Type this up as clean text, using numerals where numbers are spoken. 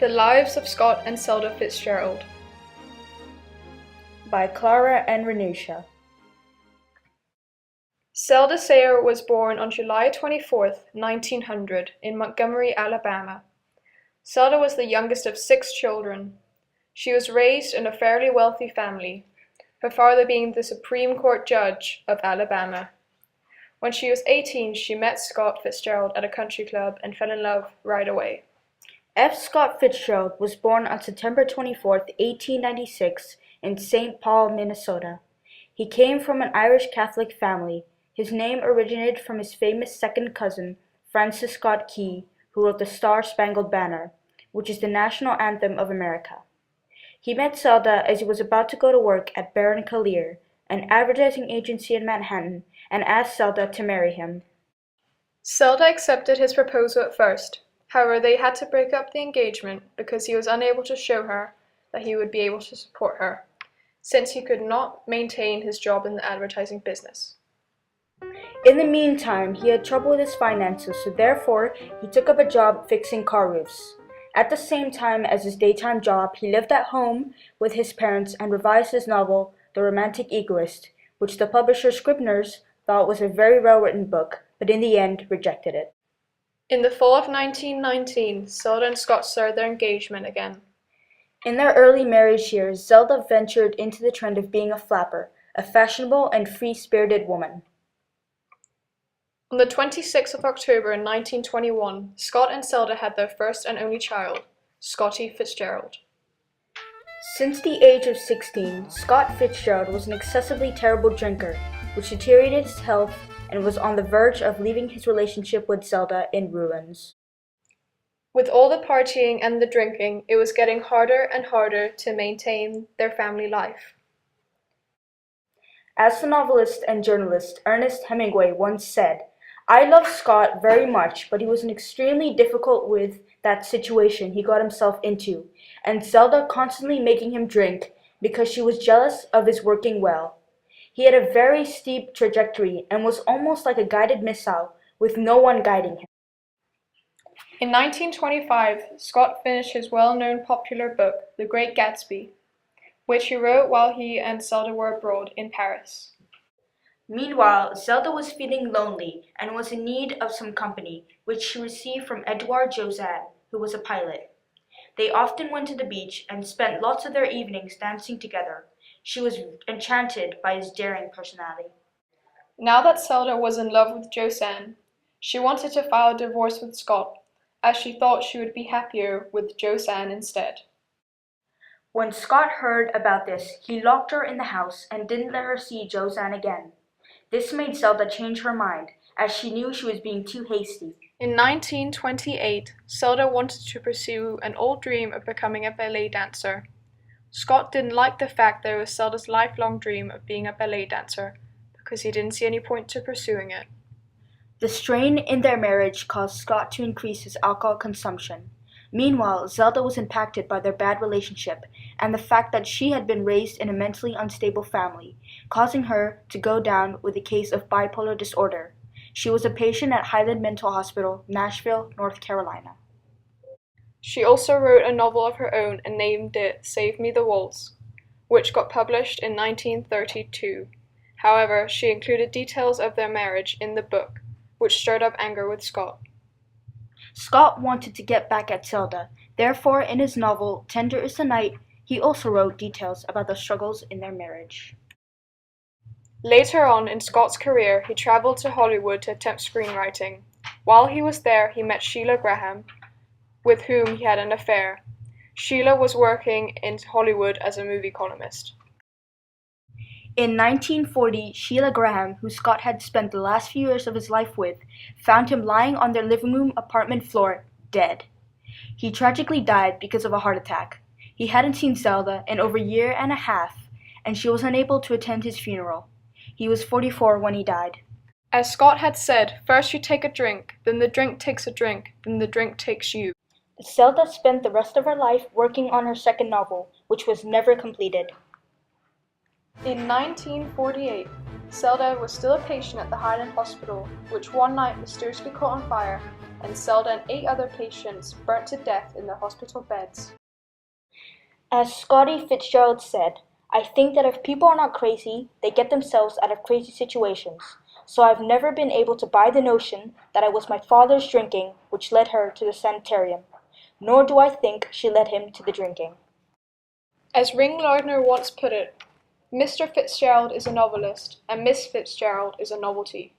The Lives of Scott and Zelda Fitzgerald by Clara and Renusha. Zelda Sayer was born on July 24, 1900, in Montgomery, Alabama. Zelda was the youngest of 6 children. She was raised in a fairly wealthy family, her father being the Supreme Court Judge of Alabama. When she was 18, she met Scott Fitzgerald at a country club and fell in love right away. F. Scott Fitzgerald was born on September 24, 1896, in St. Paul, Minnesota. He came from an Irish Catholic family. His name originated from his famous second cousin, Francis Scott Key, who wrote the Star-Spangled Banner, which is the national anthem of America. He met Zelda as he was about to go to work at Baron Collier, an advertising agency in Manhattan, and asked Zelda to marry him. Zelda accepted his proposal at first. However, they had to break up the engagement because he was unable to show her that he would be able to support her, since he could not maintain his job in the advertising business. In the meantime, he had trouble with his finances, so therefore he took up a job fixing car roofs. At the same time as his daytime job, he lived at home with his parents and revised his novel, The Romantic Egoist, which the publisher Scribner's thought was a very well-written book, but in the end rejected it. In the fall of 1919, Zelda and Scott started their engagement again. In their early marriage years, Zelda ventured into the trend of being a flapper, a fashionable and free-spirited woman. On the 26th of October 1921, Scott and Zelda had their first and only child, Scotty Fitzgerald. Since the age of 16, Scott Fitzgerald was an excessively terrible drinker, which deteriorated his health and was on the verge of leaving his relationship with Zelda in ruins. With all the partying and the drinking, it was getting harder and harder to maintain their family life. As the novelist and journalist Ernest Hemingway once said, "I love Scott very much, but he was extremely difficult with that situation he got himself into, and Zelda constantly making him drink because she was jealous of his working well. He had a very steep trajectory and was almost like a guided missile with no one guiding him." In 1925, Scott finished his well-known popular book, The Great Gatsby, which he wrote while he and Zelda were abroad in Paris. Meanwhile, Zelda was feeling lonely and was in need of some company, which she received from Edouard Josat, who was a pilot. They often went to the beach and spent lots of their evenings dancing together. She was enchanted by his daring personality. Now that Zelda was in love with Josat, she wanted to file a divorce with Scott, as she thought she would be happier with Josat instead. When Scott heard about this, he locked her in the house and didn't let her see Josat again. This made Zelda change her mind, as she knew she was being too hasty. In 1928, Zelda wanted to pursue an old dream of becoming a ballet dancer. Scott didn't like the fact that it was Zelda's lifelong dream of being a ballet dancer, because he didn't see any point to pursuing it. The strain in their marriage caused Scott to increase his alcohol consumption. Meanwhile, Zelda was impacted by their bad relationship and the fact that she had been raised in a mentally unstable family, causing her to go down with a case of bipolar disorder. She was a patient at Highland Mental Hospital, Nashville, North Carolina. She also wrote a novel of her own and named it Save Me the Waltz, which got published in 1932. However, she included details of their marriage in the book, which stirred up anger with Scott. Scott wanted to get back at Zelda. Therefore, in his novel, Tender is the Night, he also wrote details about the struggles in their marriage. Later on in Scott's career, he traveled to Hollywood to attempt screenwriting. While he was there, he met Sheila Graham, with whom he had an affair. Sheila was working in Hollywood as a movie columnist. In 1940, Sheila Graham, who Scott had spent the last few years of his life with, found him lying on their living room apartment floor, dead. He tragically died because of a heart attack. He hadn't seen Zelda in over a year and a half, and she was unable to attend his funeral. He was 44 when he died. As Scott had said, first you take a drink, then the drink takes a drink, then the drink takes you. Zelda spent the rest of her life working on her second novel, which was never completed. In 1948, Zelda was still a patient at the Highland Hospital, which one night mysteriously caught on fire and Zelda and 8 other patients burnt to death in their hospital beds. As Scotty Fitzgerald said, I think that if people are not crazy, they get themselves out of crazy situations. So I've never been able to buy the notion that it was my father's drinking which led her to the sanitarium, nor do I think she led him to the drinking. As Ring Lardner once put it, Mr. Fitzgerald is a novelist, and Miss Fitzgerald is a novelty.